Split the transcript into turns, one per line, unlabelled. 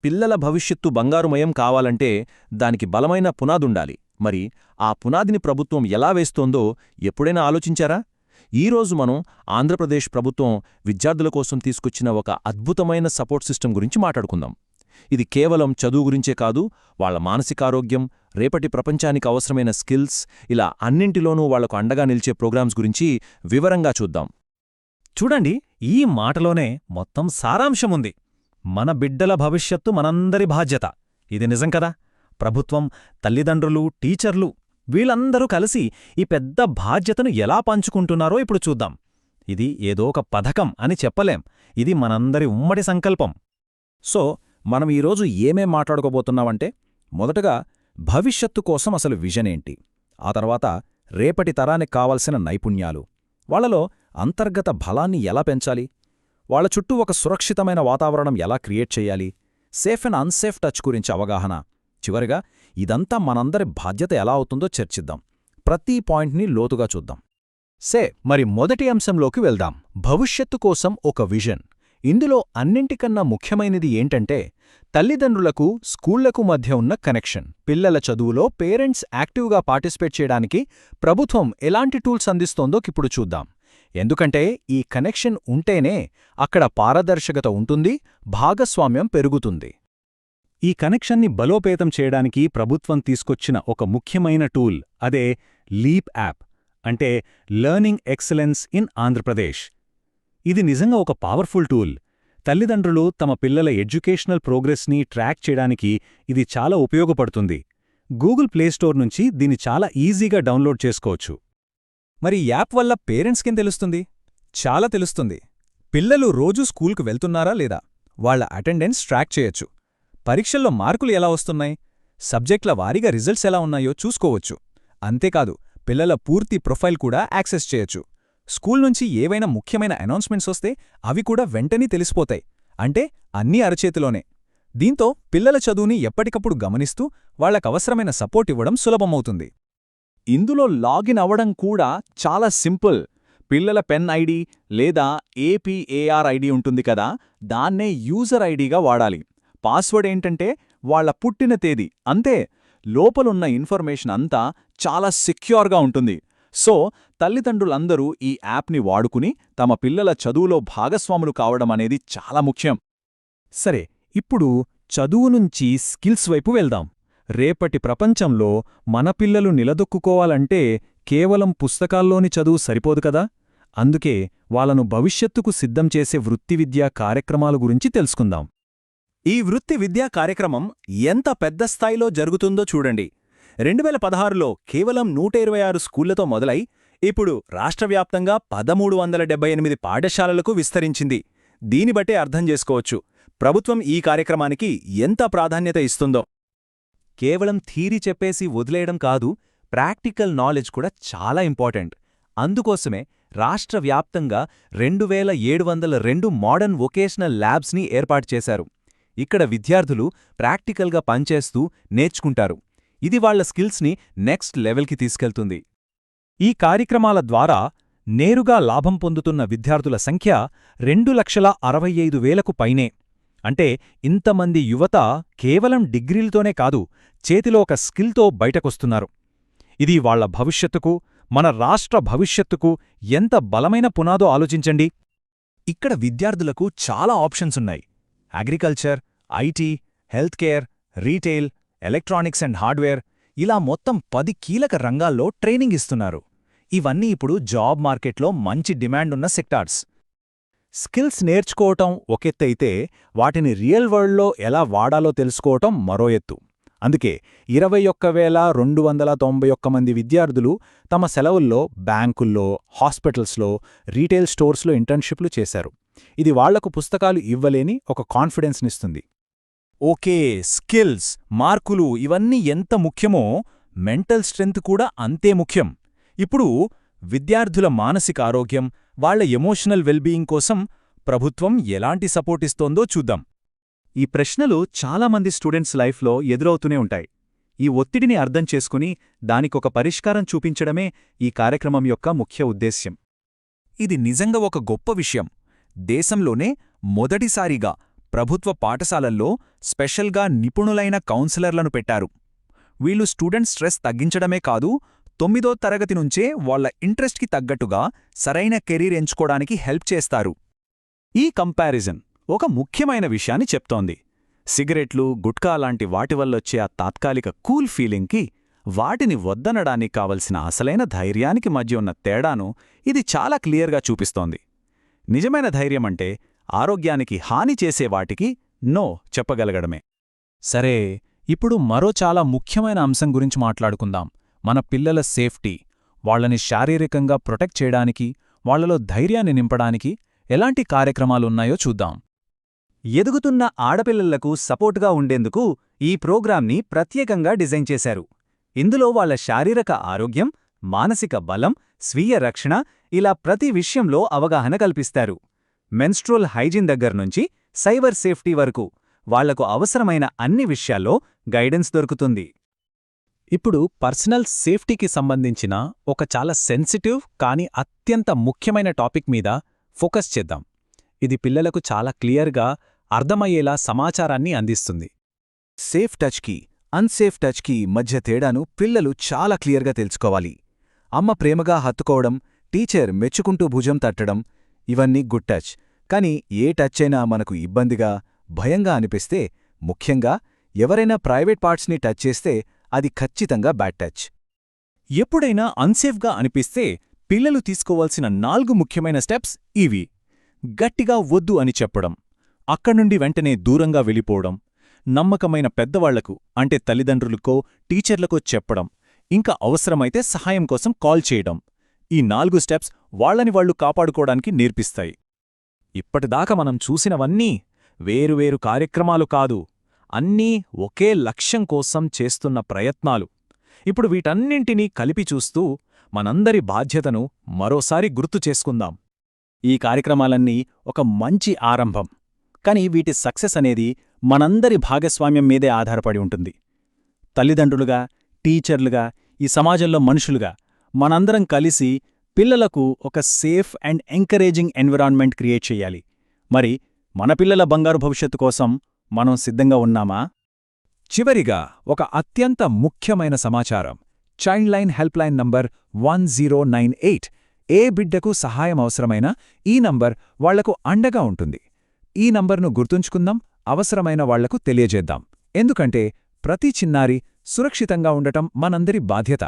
పిల్లల భవిష్యత్తు బంగారుమయం కావాలంటే దానికి బలమైన పునాదుండాలి. మరి ఆ పునాదిని ప్రభుత్వం ఎలా వేస్తోందో ఎప్పుడైనా ఆలోచించారా? ఈరోజు మనం ఆంధ్రప్రదేశ్ ప్రభుత్వం విద్యార్థుల కోసం తీసుకొచ్చిన ఒక అద్భుతమైన సపోర్ట్ సిస్టమ్ గురించి మాట్లాడుకుందాం. ఇది కేవలం చదువు గురించే కాదు, వాళ్ల మానసికారోగ్యం, రేపటి ప్రపంచానికి అవసరమైన స్కిల్స్, ఇలా అన్నింటిలోనూ వాళ్లకు అండగా నిలిచే ప్రోగ్రామ్స్ గురించి వివరంగా చూద్దాం.
చూడండి, ఈ మాటలోనే మొత్తం సారాంశముంది. మన బిడ్డల భవిష్యత్తు మనందరి బాధ్యత. ఇది నిజం కదా? ప్రభుత్వం, తల్లిదండ్రులు, టీచర్లు వీళ్ళందరూ కలిసి ఈ పెద్ద బాధ్యతను ఎలా పంచుకుంటున్నారో ఇప్పుడు చూద్దాం. ఇది ఏదో ఒక పథకం అని చెప్పలేం, ఇది మనందరి ఉమ్మడి సంకల్పం.
సో మనం ఈరోజు ఏమేం మాట్లాడుకోబోతున్నామంటే, మొదటగా భవిష్యత్తు కోసం అసలు విజన్ ఏంటి, ఆ తర్వాత రేపటి తరానికి కావలసిన నైపుణ్యాలు, వాళ్లలో అంతర్గత బలాన్ని ఎలా పెంచాలి, వాళ్ల చుట్టూ ఒక సురక్షితమైన వాతావరణం ఎలా క్రియేట్ చెయ్యాలి, సేఫ్ అండ్ అన్సేఫ్ టచ్ గురించి అవగాహన, చివరిగా ఇదంతా మనందరి బాధ్యత ఎలా అవుతుందో చర్చిద్దాం. ప్రతి పాయింట్ని లోతుగా చూద్దాం.
మరి మొదటి అంశంలోకి వెళ్దాం. భవిష్యత్తు కోసం ఒక విజన్. ఇందులో అన్నింటికన్నా ముఖ్యమైనది ఏంటంటే తల్లిదండ్రులకు, స్కూళ్లకు మధ్య ఉన్న కనెక్షన్. పిల్లల చదువులో పేరెంట్స్ యాక్టివ్గా పార్టిసిపేట్ చేయడానికి ప్రభుత్వం ఎలాంటి టూల్స్ అందిస్తోందో ఇప్పుడు చూద్దాం. ఎందుకంటే ఈ కనెక్షన్ ఉంటేనే అక్కడ పారదర్శకత ఉంటుంది, భాగస్వామ్యం పెరుగుతుంది. ఈ కనెక్షన్ని బలోపేతం చేయడానికి ప్రభుత్వం తీసుకొచ్చిన ఒక ముఖ్యమైన టూల్, అదే లీప్ యాప్, అంటే లెర్నింగ్ ఎక్సలెన్స్ ఇన్ ఆంధ్రప్రదేశ్. ఇది నిజంగా ఒక పవర్ఫుల్ టూల్. తల్లిదండ్రులు తమ పిల్లల ఎడ్యుకేషనల్ ప్రోగ్రెస్ని ట్రాక్ చేయడానికి ఇది చాలా ఉపయోగపడుతుంది. గూగుల్ ప్లేస్టోర్ నుంచి దీన్ని చాలా ఈజీగా డౌన్లోడ్ చేసుకోవచ్చు.
మరి యాప్ వల్ల పేరెంట్స్కేం తెలుస్తుంది? చాలా తెలుస్తుంది. పిల్లలు రోజూ స్కూల్కు వెళ్తున్నారా లేదా, వాళ్ల అటెండెన్స్ ట్రాక్ చేయొచ్చు, పరీక్షల్లో మార్కులు ఎలా వస్తున్నాయి, సబ్జెక్ట్ల వారీగా రిజల్ట్స్ ఎలా ఉన్నాయో చూసుకోవచ్చు. అంతేకాదు, పిల్లల పూర్తి ప్రొఫైల్ కూడా యాక్సెస్ చేయొచ్చు. స్కూల్ నుంచి ఏవైనా ముఖ్యమైన అనౌన్స్మెంట్స్ వస్తే అవి కూడా వెంటనే తెలిసిపోతాయి. అంటే అన్నీ అరచేతిలోనే. దీంతో పిల్లల చదువుని ఎప్పటికప్పుడు గమనిస్తూ వాళ్లకవసరమైన సపోర్ట్ ఇవ్వడం సులభమవుతుంది.
ఇందులో లాగిన్ అవ్వడం కూడా చాలా సింపుల్. పిల్లల పెన్ ఐడి లేదా ఏపీఏఆర్ ఐడి ఉంటుంది కదా, దాన్నే యూజర్ ఐడిగా వాడాలి. పాస్వర్డ్ ఏంటంటే వాళ్ల పుట్టిన తేదీ, అంతే. లోపలున్న ఇన్ఫర్మేషన్ అంతా చాలా సెక్యూర్గా ఉంటుంది. సో తల్లిదండ్రులందరూ ఈ యాప్ని వాడుకుని తమ పిల్లల చదువులో భాగస్వాములు కావడం అనేది చాలా ముఖ్యం.
సరే, ఇప్పుడు చదువు నుంచి స్కిల్స్ వైపు వెళ్దాం. రేపటి ప్రపంచంలో మన పిల్లలు నిలదొక్కుకోవాలంటే కేవలం పుస్తకాల్లోని చదువు సరిపోదు కదా. అందుకే వాళ్లను భవిష్యత్తుకు సిద్ధం చేసే వృత్తివిద్యా కార్యక్రమాల గురించి తెలుసుకుందాం.
ఈ వృత్తి విద్యా కార్యక్రమం ఎంత పెద్ద స్థాయిలో జరుగుతుందో చూడండి. 2016లో కేవలం 126 స్కూళ్లతో మొదలై ఇప్పుడు రాష్ట్రవ్యాప్తంగా 1378 పాఠశాలలకు విస్తరించింది. దీని బట్టే అర్థం చేసుకోవచ్చు ప్రభుత్వం ఈ కార్యక్రమానికి ఎంత ప్రాధాన్యత ఇస్తుందో. కేవలం థీరీ చెప్పేసి వదిలేయడం కాదు, ప్రాక్టికల్ నాలెడ్జ్ కూడా చాలా ఇంపార్టెంట్. అందుకోసమే రాష్ట్రవ్యాప్తంగా 2702 మోడర్న్ వొకేషనల్ ల్యాబ్స్ని ఏర్పాటు చేశారు. ఇక్కడ విద్యార్థులు ప్రాక్టికల్గా పనిచేస్తూ నేర్చుకుంటారు. ఇది వాళ్ల స్కిల్స్ని నెక్స్ట్ లెవెల్కి తీసుకెళ్తుంది.
ఈ కార్యక్రమాల ద్వారా నేరుగా లాభం పొందుతున్న విద్యార్థుల సంఖ్య 2,65,000కు పైనే. అంటే ఇంతమంది యువత కేవలం డిగ్రీలతోనే కాదు, చేతిలో ఒక స్కిల్తో బయటకొస్తున్నారు. ఇది వాళ్ల భవిష్యత్తుకు, మన రాష్ట్ర భవిష్యత్తుకు ఎంత బలమైన పునాదో ఆలోచించండి.
ఇక్కడ విద్యార్థులకు చాలా ఆప్షన్స్ ఉన్నాయి. Agriculture, IT, health care, retail, electronics and hardware, ఇలా మొత్తం 10 కీలక రంగాల్లో ట్రైనింగ్ ఇస్తున్నారు. ఇవన్నీ ఇప్పుడు జాబ్ మార్కెట్లో మంచి డిమాండ్ ఉన్న సెక్టార్స్. స్కిల్స్ నేర్చుకోవటం ఒకెత్తైతే వాటిని రియల్ వరల్డ్లో ఎలా వాడాలో తెలుసుకోవటం మరో ఎత్తు. అందుకే 21,291 మంది విద్యార్థులు తమ సెలవుల్లో బ్యాంకుల్లో, హాస్పిటల్స్లో, రీటైల్ స్టోర్స్లో ఇంటర్న్షిప్లు చేశారు. ఇది వాళ్లకు పుస్తకాలు ఇవ్వలేని ఒక కాన్ఫిడెన్స్నిస్తుంది. ఓకే, స్కిల్స్, మార్కులు ఇవన్నీ ఎంత ముఖ్యమో మెంటల్ స్ట్రెంగ్త్ కూడా అంతే ముఖ్యం. ఇప్పుడు విద్యార్థుల మానసిక ఆరోగ్యం, వాళ్ల ఎమోషనల్ వెల్బీయింగ్ కోసం ప్రభుత్వం ఎలాంటి సపోర్ట్ ఇస్తోందో చూద్దాం. ఈ ప్రశ్నలు చాలామంది స్టూడెంట్స్ లైఫ్లో ఎదురవుతూనే ఉంటాయి. ఈ ఒత్తిడిని అర్థం చేసుకుని దానికొక పరిష్కారం చూపించడమే ఈ కార్యక్రమం యొక్క ముఖ్య ఉద్దేశ్యం.
ఇది నిజంగా ఒక గొప్ప విషయం. దేశంలోనే మొదటిసారిగా
ప్రభుత్వ పాఠశాలల్లో స్పెషల్గా నిపుణులైన కౌన్సిలర్లను పెట్టారు. వీళ్ళు స్టూడెంట్స్ స్ట్రెస్ తగ్గించడమే కాదు, 9వ తరగతి నుంచే వాళ్ళ ఇంట్రెస్ట్కి తగ్గట్టుగా సరైన కెరీర్ ఎంచుకోవడానికి హెల్ప్ చేస్తారు. ఈ కంపారిజన్ ఒక ముఖ్యమైన విషయాన్ని చెప్తోంది. సిగరెట్లు, గుట్కా లాంటి వాటి వల్లొచ్చే ఆ తాత్కాలిక కూల్ ఫీలింగ్కి, వాటిని వద్దనడానికి కావలసిన అసలైన ధైర్యానికి మధ్య ఉన్న తేడాను ఇది చాలా క్లియర్గా చూపిస్తోంది. నిజమైన ధైర్యమంటే ఆరోగ్యానికి హాని చేసే వాటికి నో చెప్పగలగడమే.
సరే, ఇప్పుడు మరో చాలా ముఖ్యమైన అంశం గురించి మాట్లాడుకుందాం. మన పిల్లల సేఫ్టీ. వాళ్ళని శారీరకంగా ప్రొటెక్ట్ చేయడానికి, వాళ్లలో ధైర్యాన్ని నింపడానికి ఎలాంటి కార్యక్రమాలున్నాయో చూద్దాం.
ఎదుగుతున్న ఆడపిల్లలకు సపోర్టుగా ఉండేందుకు ఈ ప్రోగ్రాంని ప్రత్యేకంగా డిజైన్ చేశారు. ఇందులో వాళ్ల శారీరక ఆరోగ్యం, మానసిక బలం, స్వీయ రక్షణ ఇలా ప్రతి విషయంలో అవగాహన కల్పిస్తారు. మెన్స్ట్రువల్ హైజీన్ దగ్గర్నుంచి సైబర్ సేఫ్టీ వరకు వాళ్లకు అవసరమైన అన్ని విషయాల్లో గైడెన్స్ దొరుకుతుంది.
ఇప్పుడు పర్సనల్ సేఫ్టీకి సంబంధించిన ఒక చాలా సెన్సిటివ్ కానీ అత్యంత ముఖ్యమైన టాపిక్ మీద ఫోకస్ చేద్దాం. ఇది పిల్లలకు చాలా క్లియర్గా అర్థమయ్యేలా సమాచారాన్ని అందిస్తుంది.
సేఫ్ టచ్కి, అన్సేఫ్ టచ్కి మధ్య తేడాను పిల్లలు చాలా క్లియర్గా తెలుసుకోవాలి. అమ్మ ప్రేమగా హత్తుకోవడం, టీచర్ మెచ్చుకుంటూ భుజం తట్టడం ఇవన్నీ గుడ్ టచ్. కానీ ఏ టచ్ అయినా మనకు ఇబ్బందిగా, భయంగా అనిపిస్తే, ముఖ్యంగా ఎవరైనా ప్రైవేట్ పార్ట్స్ని టచ్ చేస్తే అది ఖచ్చితంగా బ్యాడ్ టచ్. ఎప్పుడైనా అన్సేఫ్గా అనిపిస్తే పిల్లలు తీసుకోవాల్సిన 4 ముఖ్యమైన స్టెప్స్ ఇవి. గట్టిగా వద్దు అని చెప్పడం, అక్కడ్నుండి వెంటనే దూరంగా వెళ్ళిపోవడం, నమ్మకమైన పెద్దవాళ్లకు అంటే తల్లిదండ్రులకో టీచర్లకో చెప్పడం, ఇంకా అవసరమైతే సహాయం కోసం కాల్ చేయడం. ఈ 4 స్టెప్స్ వాళ్లని వాళ్లు కాపాడుకోవడానికి నేర్పిస్తాయి. ఇప్పటిదాకా మనం చూసినవన్నీ వేరువేరు కార్యక్రమాలు కాదు, అన్నీ ఒకే లక్ష్యం కోసం చేస్తున్న ప్రయత్నాలు. ఇప్పుడు వీటన్నింటినీ కలిపి చూస్తూ మనందరి బాధ్యతను మరోసారి గుర్తు చేసుకుందాం. ఈ కార్యక్రమాలన్నీ ఒక మంచి ఆరంభం, కాని వీటి సక్సెస్ అనేది మనందరి భాగస్వామ్యం మీదే ఆధారపడి ఉంటుంది. తల్లిదండ్రులుగా, టీచర్లుగా, ఈ సమాజంలో మనుషులుగా మనందరం కలిసి పిల్లలకు ఒక safe and encouraging environment create చెయ్యాలి. మరి మన పిల్లల బంగారు భవిష్యత్తు కోసం మనం సిద్ధంగా ఉన్నామా? చివరిగా ఒక అత్యంత ముఖ్యమైన సమాచారం. Child line help line number 1098. ఏ బిడ్డకు సహాయం అవసరమైనా ఈ నంబర్ వాళ్లకు అండగా ఉంటుంది. ఈ నంబర్ను గుర్తుంచుకుందాం, అవసరమైన వాళ్లకు తెలియజేద్దాం. ఎందుకంటే ప్రతి చిన్నారి సురక్షితంగా ఉండటం మనందరి బాధ్యత.